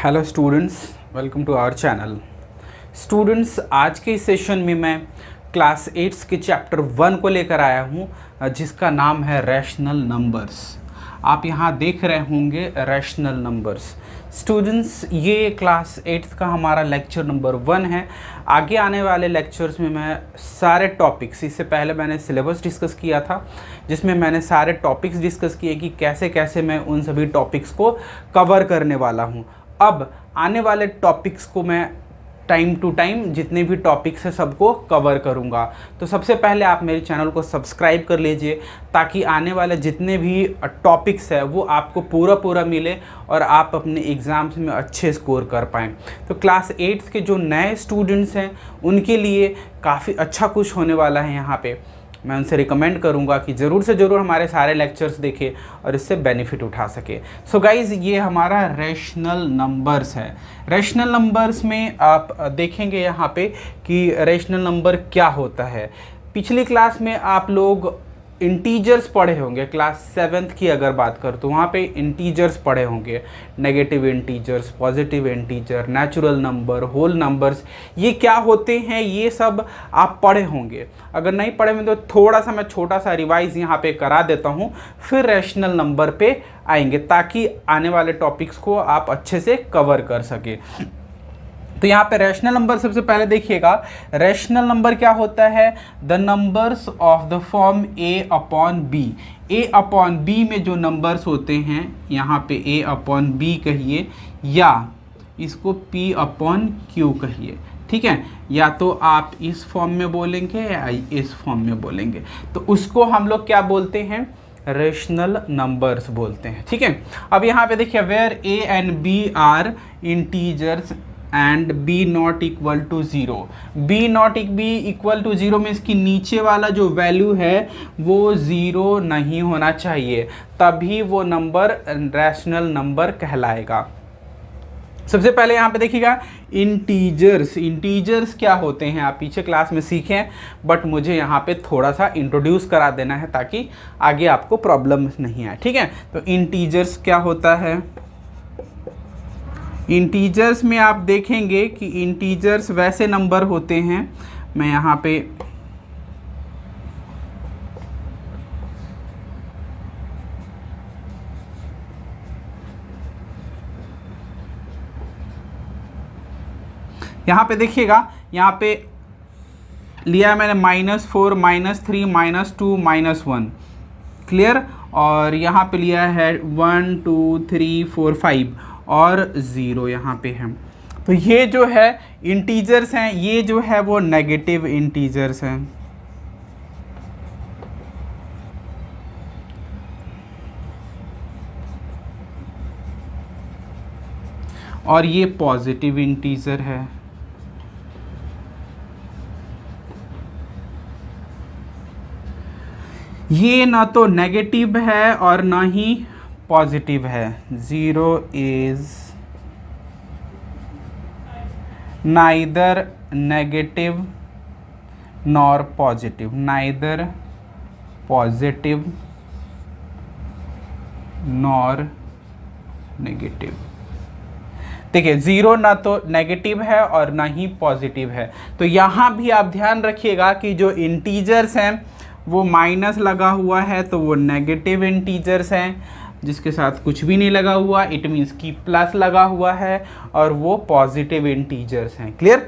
Hello students, welcome to our channel. Students, आज के इस सेशन में मैं क्लास 8 के चैप्टर 1 को लेकर आया हूँ, जिसका नाम है रैशनल नंबर्स। आप यहाँ देख रहे होंगे रैशनल नंबर्स। स्टूडेंट्स, ये क्लास 8 का हमारा लेक्चर नंबर 1 है। आगे आने वाले लेक्चर्स में मैं सारे टॉपिक्स, इससे पहले मैंने सिलेबस डिस्कस किया था जिसमें मैंने सारे टॉपिक्स डिस्कस किए कि कैसे कैसे मैं उन सभी टॉपिक्स को कवर करने वाला हूँ। अब आने वाले टॉपिक्स को मैं टाइम टू टाइम जितने भी टॉपिक्स हैं सबको कवर करूंगा। तो सबसे पहले आप मेरे चैनल को सब्सक्राइब कर लीजिए ताकि आने वाले जितने भी टॉपिक्स है वो आपको पूरा मिले और आप अपने एग्ज़ाम्स में अच्छे स्कोर कर पाएँ। तो क्लास 8 के जो नए स्टूडेंट्स हैं उनके लिए काफ़ी अच्छा कुछ होने वाला है। यहाँ पे मैं उनसे रिकमेंड करूंगा कि ज़रूर से ज़रूर हमारे सारे लेक्चर्स देखें और इससे बेनिफिट उठा सके। सो गाइज़, ये हमारा रैशनल नंबर्स है। रैशनल नंबर्स में आप देखेंगे यहाँ पे कि रैशनल नंबर क्या होता है। पिछली क्लास में आप लोग इंटीजर्स पढ़े होंगे। क्लास 7th की अगर बात कर तो वहाँ पे इंटीजर्स पढ़े होंगे, negative integers, positive integer, natural number, whole numbers, ये क्या होते हैं ये सब आप पढ़े होंगे। अगर नहीं पढ़े होंगे तो थोड़ा सा मैं छोटा सा रिवाइज यहाँ पे करा देता हूँ, फिर रैशनल नंबर पे आएंगे ताकि आने वाले टॉपिक्स को आप अच्छे से कवर कर सके। तो यहाँ पे रैशनल नंबर सबसे पहले देखिएगा, रैशनल नंबर क्या होता है? The numbers of the form A upon B. A upon B में जो नंबर्स होते हैं, यहाँ पे ए अपॉन बी कहिए या इसको पी अपॉन क्यू कहिए, ठीक है? या तो आप इस फॉर्म में बोलेंगे या इस फॉर्म में बोलेंगे, तो उसको हम लोग क्या बोलते हैं? रैशनल नंबर्स बोलते हैं, ठीक है? अब यहाँ पे देखिए, where A and B are integers and B not equal to zero. B not B equal to zero में इसकी नीचे वाला जो वैल्यू है वो ज़ीरो नहीं होना चाहिए, तभी वो नंबर रैशनल नंबर कहलाएगा। सबसे पहले यहाँ पे देखिएगा इंटीजर्स। इंटीजर्स क्या होते हैं आप पीछे क्लास में सीखें, बट मुझे यहाँ पे थोड़ा सा इंट्रोड्यूस करा देना है ताकि आगे आपको प्रॉब्लम नहीं आए, ठीक है? तो इंटीजर्स क्या होता है? इंटीजर्स में आप देखेंगे कि इंटीजर्स वैसे नंबर होते हैं, मैं यहाँ पे देखिएगा, यहाँ पे लिया मैंने -4, -3, -2, -1, क्लियर? और यहाँ पे लिया है 1 2 3 4 5 और 0 यहाँ पे है। तो ये जो है इंटीजर्स हैं, ये जो है वो नेगेटिव इंटीजर्स हैं। और ये पॉजिटिव इंटीजर है। ये ना तो नेगेटिव है और ना ही पॉजिटिव है। 0 is neither negative nor positive, neither positive nor negative. देखिए, 0 ना तो नेगेटिव है और ना ही पॉजिटिव है। तो यहाँ भी आप ध्यान रखिएगा कि जो इंटीजर्स हैं वो माइनस लगा हुआ है तो वो नेगेटिव इंटीजर्स हैं, जिसके साथ कुछ भी नहीं लगा हुआ इट मीन्स कि प्लस लगा हुआ है और वो पॉजिटिव इंटीजर्स हैं। क्लियर?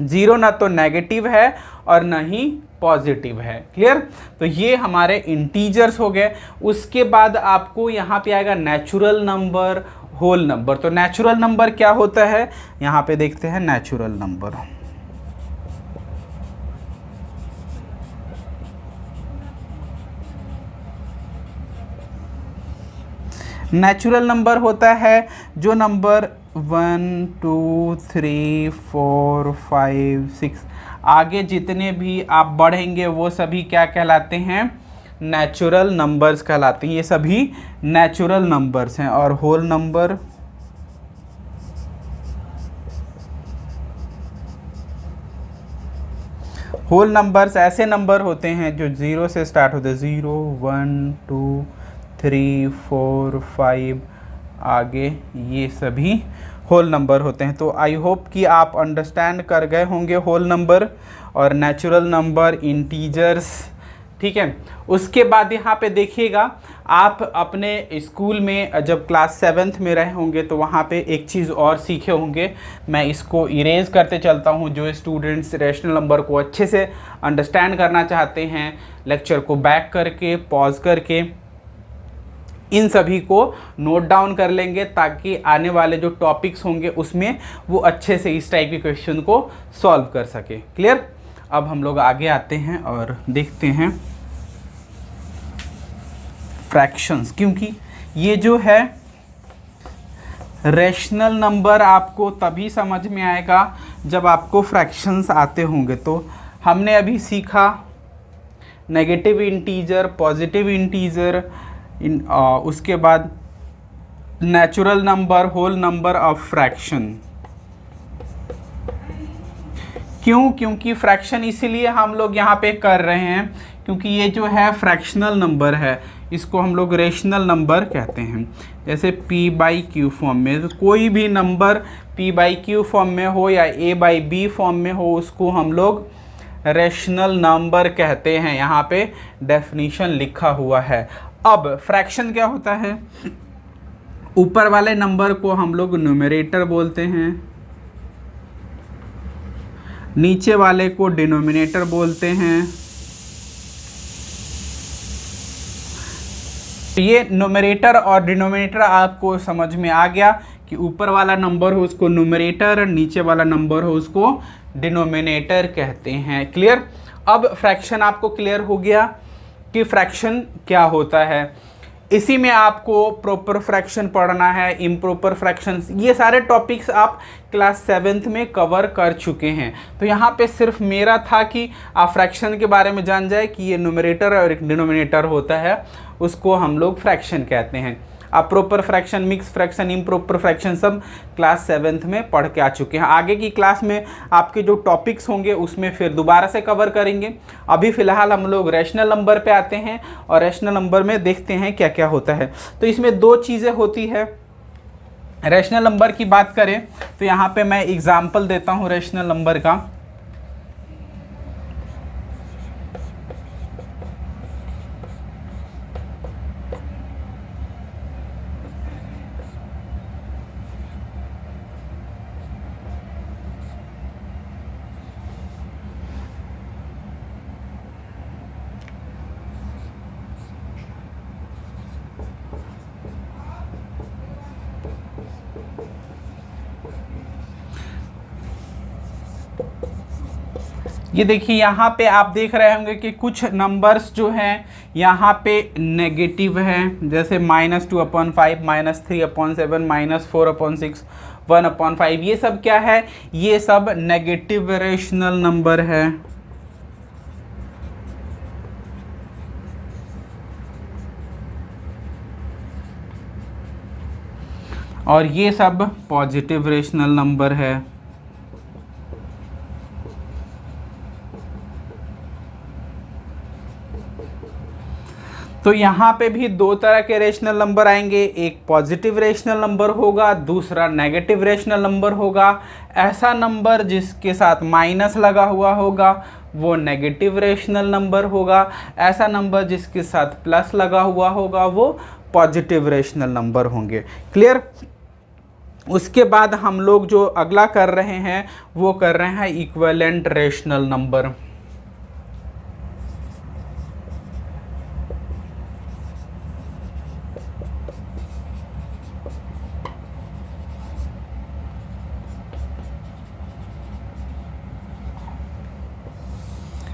0 ना तो नेगेटिव है और ना ही पॉजिटिव है। क्लियर? तो ये हमारे इंटीजर्स हो गए। उसके बाद आपको यहाँ पे आएगा नेचुरल नंबर, होल नंबर। तो नेचुरल नंबर क्या होता है? यहाँ पे देखते हैं नेचुरल नंबर। नेचुरल नंबर होता है जो नंबर 1 2 3 4 5 6 आगे जितने भी आप बढ़ेंगे वो सभी क्या कहलाते हैं? नेचुरल नंबर्स कहलाते हैं। ये सभी नेचुरल नंबर्स हैं। और होल नंबर, होल नंबर्स ऐसे नंबर होते हैं जो 0 से स्टार्ट होते हैं। 0 1 2 3 4 5 आगे ये सभी होल नंबर होते हैं। तो आई होप कि आप अंडरस्टैंड कर गए होंगे होल नंबर और नेचुरल नंबर, इंटीजर्स, ठीक है। उसके बाद यहाँ पे देखिएगा, आप अपने स्कूल में जब क्लास 7th में रहे होंगे तो वहाँ पे एक चीज़ और सीखे होंगे। मैं इसको इरेज करते चलता हूँ। जो स्टूडेंट्स रैशनल नंबर को अच्छे से अंडरस्टैंड करना चाहते हैं, लेक्चर को बैक करके, पॉज करके इन सभी को नोट डाउन कर लेंगे, ताकि आने वाले जो टॉपिक्स होंगे उसमें वो अच्छे से इस टाइप के क्वेश्चन को सॉल्व कर सके। क्लियर। अब हम लोग आगे आते हैं और देखते हैं फ्रैक्शंस, क्योंकि ये जो है रैशनल नंबर आपको तभी समझ में आएगा जब आपको फ्रैक्शंस आते होंगे। तो हमने अभी सीखा नेगेटिव इंटीजर, पॉजिटिव इंटीजर, उसके बाद नेचुरल नंबर, होल नंबर और फ्रैक्शन। क्यों? क्योंकि फ्रैक्शन इसीलिए हम लोग यहाँ पे कर रहे हैं क्योंकि ये जो है फ्रैक्शनल नंबर है, इसको हम लोग रेशनल नंबर कहते हैं। जैसे p/q फॉर्म में, तो कोई भी नंबर p/q फॉर्म में हो या a/b फॉर्म में हो, उसको हम लोग रेशनल नंबर कहते हैं। यहाँ पे डेफिनीशन लिखा हुआ है। अब फ्रैक्शन क्या होता है? ऊपर वाले नंबर को हम लोग न्यूमरेटर बोलते हैं, नीचे वाले को डिनोमिनेटर बोलते हैं। ये न्यूमरेटर और डिनोमिनेटर आपको समझ में आ गया कि ऊपर वाला नंबर हो उसको न्यूमरेटर, नीचे वाला नंबर हो उसको डिनोमिनेटर कहते हैं। क्लियर। अब फ्रैक्शन आपको क्लियर हो गया कि फ्रैक्शन क्या होता है। इसी में आपको प्रॉपर फ्रैक्शन पढ़ना है, इम्प्रॉपर फ्रैक्शंस, ये सारे टॉपिक्स आप क्लास 7th में कवर कर चुके हैं। तो यहाँ पे सिर्फ मेरा था कि आप फ्रैक्शन के बारे में जान जाए कि ये न्यूमरेटर और डिनोमिनेटर होता है, उसको हम लोग फ्रैक्शन कहते हैं। आप proper fraction, mix fraction, improper fraction सब क्लास 7th में पढ़ के आ चुके हैं। आगे की क्लास में आपके जो टॉपिक्स होंगे उसमें फिर दोबारा से कवर करेंगे। अभी फ़िलहाल हम लोग रैशनल नंबर पे आते हैं और रैशनल नंबर में देखते हैं क्या क्या होता है। तो इसमें दो चीज़ें होती है। रैशनल नंबर की बात करें तो यहाँ पर मैं एग्ज़ाम्पल देता हूँ रैशनल नंबर का। ये देखिए, यहाँ पे आप देख रहे होंगे कि कुछ नंबर्स जो हैं यहाँ पे नेगेटिव हैं, जैसे -2/5, -3/7, -4/6, 1/5। ये सब क्या है? ये सब नेगेटिव रेशनल नंबर है। और ये सब पॉजिटिव रेशनल नंबर है। तो यहाँ पे भी दो तरह के रेशनल नंबर आएंगे, एक पॉजिटिव रेशनल नंबर होगा, दूसरा नेगेटिव रेशनल नंबर होगा। ऐसा नंबर जिसके साथ माइनस लगा हुआ होगा वो नेगेटिव रेशनल नंबर होगा, ऐसा नंबर जिसके साथ प्लस लगा हुआ होगा वो पॉजिटिव रेशनल नंबर होंगे। क्लियर। उसके बाद हम लोग जो अगला कर रहे हैं वो कर रहे हैं equivalent rational number.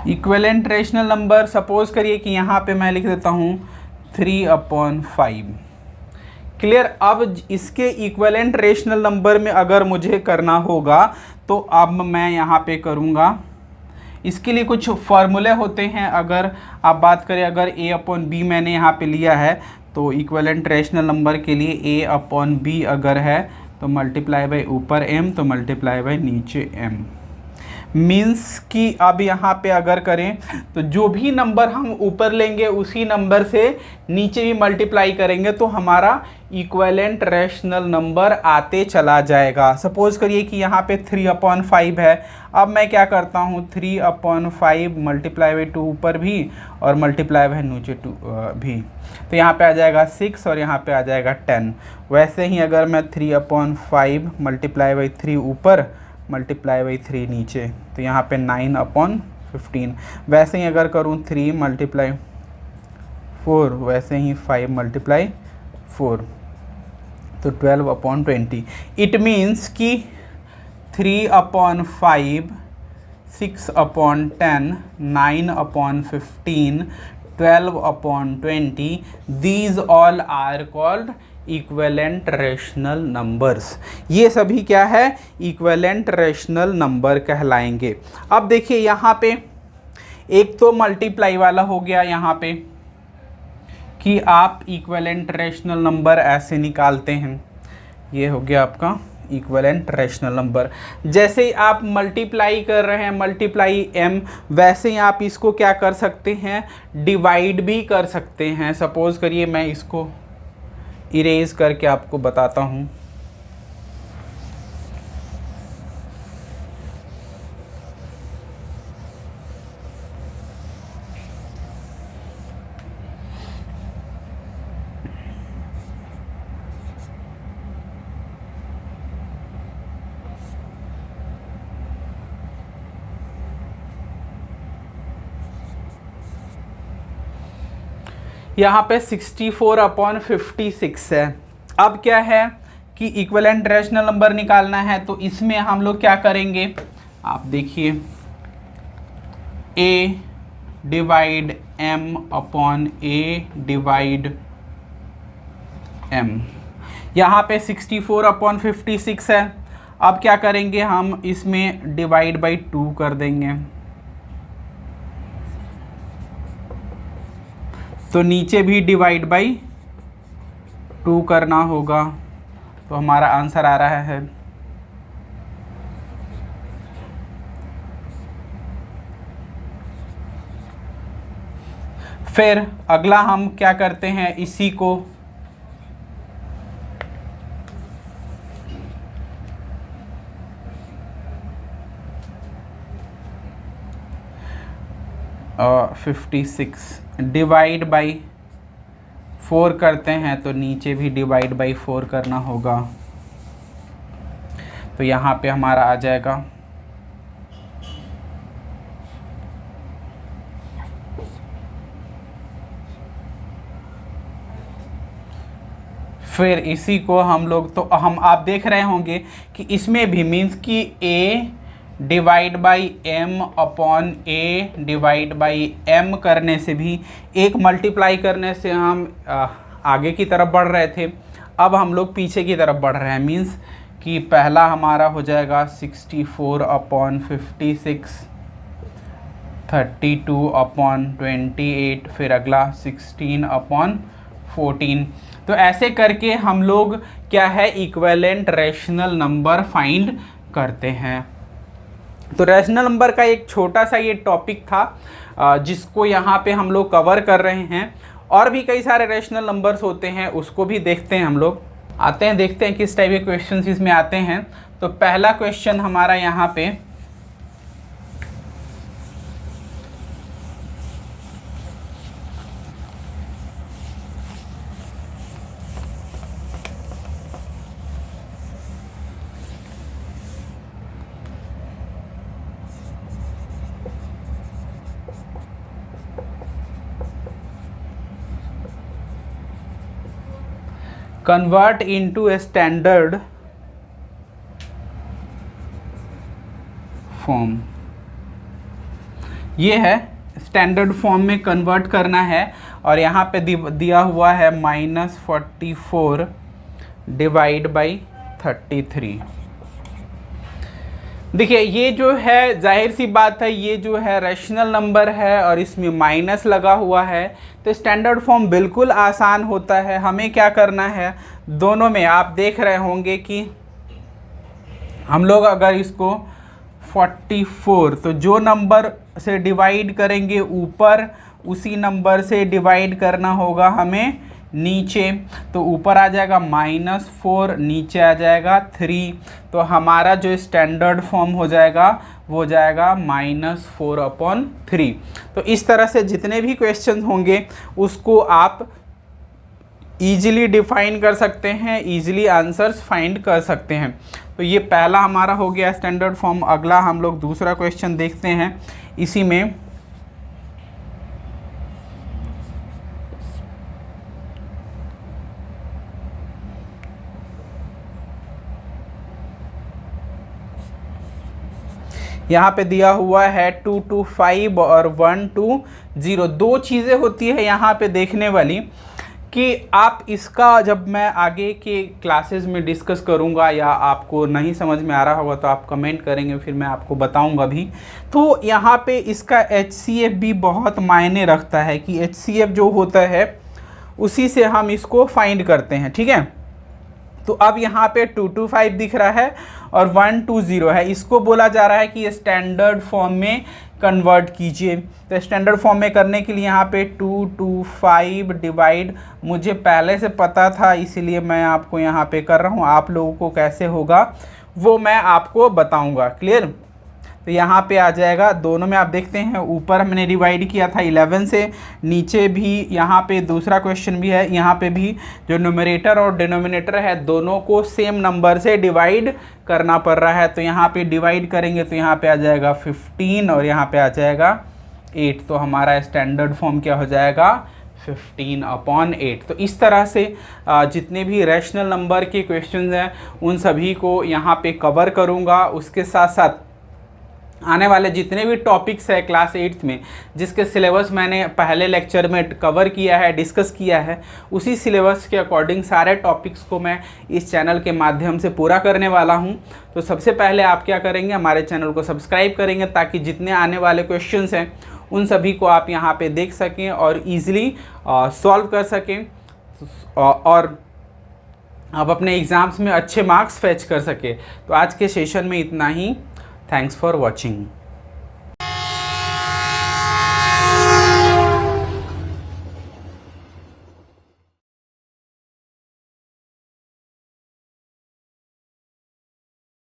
Equivalent rational number, suppose करिए कि यहाँ पे मैं लिख देता हूँ 3/5। क्लियर। अब इसके इक्विवेलेंट रेशनल नंबर में अगर मुझे करना होगा तो अब मैं यहाँ पे करूँगा। इसके लिए कुछ फार्मूले होते हैं। अगर आप बात करें, अगर a/b मैंने यहाँ पे लिया है तो इक्विवेलेंट रेशनल नंबर के लिए a/b अगर है तो मल्टीप्लाई बाय ऊपर m तो मल्टीप्लाई बाय नीचे m। मीन्स कि अब यहाँ पे अगर करें तो जो भी नंबर हम ऊपर लेंगे उसी नंबर से नीचे भी मल्टीप्लाई करेंगे तो हमारा इक्विवेलेंट रैशनल नंबर आते चला जाएगा। सपोज करिए कि यहाँ पे 3/5 है। अब मैं क्या करता हूँ, 3/5 मल्टीप्लाई बाई 2 ऊपर भी और मल्टीप्लाई बाई नीचे 2 भी, तो यहाँ पे आ जाएगा 6 और यहाँ पे आ जाएगा 10। वैसे ही अगर मैं 3/5 मल्टीप्लाई बाई 3 ऊपर मल्टीप्लाई बाई 3 नीचे, तो यहाँ पे 9/15। वैसे ही अगर करूँ 3 मल्टीप्लाई 4, वैसे ही 5 मल्टीप्लाई 4, तो 12/20। इट मीन्स कि 3/5, 6/10, 9/15, 12/20, these all are called equivalent rational numbers. ये सभी क्या है, इक्विवेलेंट रैशनल नंबर कहलाएंगे। अब देखिए यहाँ पे एक तो मल्टीप्लाई वाला हो गया यहाँ पे कि आप इक्विवेलेंट रैशनल नंबर ऐसे निकालते हैं, ये हो गया आपका इक्विवेलेंट रैशनल नंबर। जैसे ही आप मल्टीप्लाई कर रहे हैं, मल्टीप्लाई m, वैसे ही आप इसको क्या कर सकते हैं, डिवाइड भी कर सकते हैं। सपोज करिए मैं इसको इरेज करके आपको बताता हूँ। यहाँ पे 64/56 है। अब क्या है कि इक्विवेलेंट रैशनल नंबर निकालना है, तो इसमें हम लोग क्या करेंगे, आप देखिए a divide m upon a divide m। यहाँ पे 64/56 है। अब क्या करेंगे, हम इसमें डिवाइड बाई 2 कर देंगे, तो नीचे भी डिवाइड बाई 2 करना होगा, तो हमारा आंसर आ रहा है फिर अगला हम क्या करते हैं, इसी को और 56 डिवाइड बाई 4 करते हैं, तो नीचे भी डिवाइड बाई 4 करना होगा, तो यहाँ पे हमारा आ जाएगा फिर इसी को हम लोग, तो हम आप देख रहे होंगे कि इसमें भी मीन्स कि a divide by m upon a divide by m करने से भी, एक मल्टीप्लाई करने से हम आगे की तरफ बढ़ रहे थे, अब हम लोग पीछे की तरफ बढ़ रहे हैं। मीन्स कि पहला हमारा हो जाएगा 64/56, 32/28, फिर अगला 16/14। तो ऐसे करके हम लोग क्या है, इक्विवेलेंट रैशनल नंबर फाइंड करते हैं। तो रैशनल नंबर का एक छोटा सा ये टॉपिक था जिसको यहाँ पे हम लोग कवर कर रहे हैं। और भी कई सारे रैशनल नंबर्स होते हैं, उसको भी देखते हैं हम लोग। आते हैं, देखते हैं किस टाइप के क्वेश्चंस इसमें आते हैं। तो पहला क्वेश्चन हमारा यहाँ पे convert into a standard form, ये है स्टैंडर्ड फॉर्म में कन्वर्ट करना है। और यहाँ पे दिया हुआ है -44 डिवाइड बाई 33। देखिए ये जो है, जाहिर सी बात है, ये जो है रैशनल नंबर है और इसमें माइनस लगा हुआ है, तो स्टैंडर्ड फॉर्म बिल्कुल आसान होता है। हमें क्या करना है, दोनों में आप देख रहे होंगे कि हम लोग अगर इसको 44। तो जो नंबर से डिवाइड करेंगे ऊपर, उसी नंबर से डिवाइड करना होगा हमें नीचे। तो ऊपर आ जाएगा -4, नीचे आ जाएगा 3। तो हमारा जो स्टैंडर्ड फॉर्म हो जाएगा वो हो जाएगा -4/3। तो इस तरह से जितने भी क्वेश्चन होंगे उसको आप ईजिली डिफाइन कर सकते हैं, ईजिली आंसर्स फाइंड कर सकते हैं। तो ये पहला हमारा हो गया स्टैंडर्ड फॉर्म। अगला हम लोग दूसरा क्वेश्चन देखते हैं। इसी में यहाँ पे दिया हुआ है 2 to 5 और 1 to 0। दो चीज़ें होती है यहाँ पे देखने वाली कि आप इसका जब मैं आगे के क्लासेस में डिस्कस करूँगा या आपको नहीं समझ में आ रहा होगा तो आप कमेंट करेंगे, फिर मैं आपको बताऊँगा भी। तो यहाँ पे इसका HCF भी बहुत मायने रखता है कि HCF जो होता है उसी से हम इसको फाइंड करते हैं, ठीक है। तो अब यहाँ पे 2 to 5 दिख रहा है और 1 to 0 है। इसको बोला जा रहा है कि स्टैंडर्ड फॉर्म में कन्वर्ट कीजिए। तो स्टैंडर्ड फॉर्म में करने के लिए यहाँ पे 2 to 5 डिवाइड मुझे पहले से पता था, इसीलिए मैं आपको यहाँ पे कर रहा हूँ। आप लोगों को कैसे होगा वो मैं आपको बताऊँगा, क्लियर। तो यहाँ पे आ जाएगा, दोनों में आप देखते हैं ऊपर हमने डिवाइड किया था 11 से, नीचे भी यहाँ पे दूसरा क्वेश्चन भी है, यहाँ पे भी जो न्यूमरेटर और डिनोमिनेटर है दोनों को सेम नंबर से डिवाइड करना पड़ रहा है। तो यहाँ पे डिवाइड करेंगे तो यहाँ पे आ जाएगा 15 और यहाँ पे आ जाएगा 8। तो हमारा स्टैंडर्ड फॉर्म क्या हो जाएगा 15/8। तो इस तरह से जितने भी रैशनल नंबर के क्वेश्चंस हैं उन सभी को यहाँ पे कवर करूँगा। उसके साथ साथ आने वाले जितने भी टॉपिक्स है क्लास 8th में जिसके सिलेबस मैंने पहले लेक्चर में कवर किया है, डिस्कस किया है, उसी सिलेबस के अकॉर्डिंग सारे टॉपिक्स को मैं इस चैनल के माध्यम से पूरा करने वाला हूं। तो सबसे पहले आप क्या करेंगे, हमारे चैनल को सब्सक्राइब करेंगे ताकि जितने आने वाले क्वेश्चंस हैं उन सभी को आप यहाँ पे देख सकें और ईज़िली सॉल्व कर सकें और आप अपने एग्ज़ाम्स में अच्छे मार्क्स फैच कर सकें। तो आज के सेशन में इतना ही। Thanks for watching.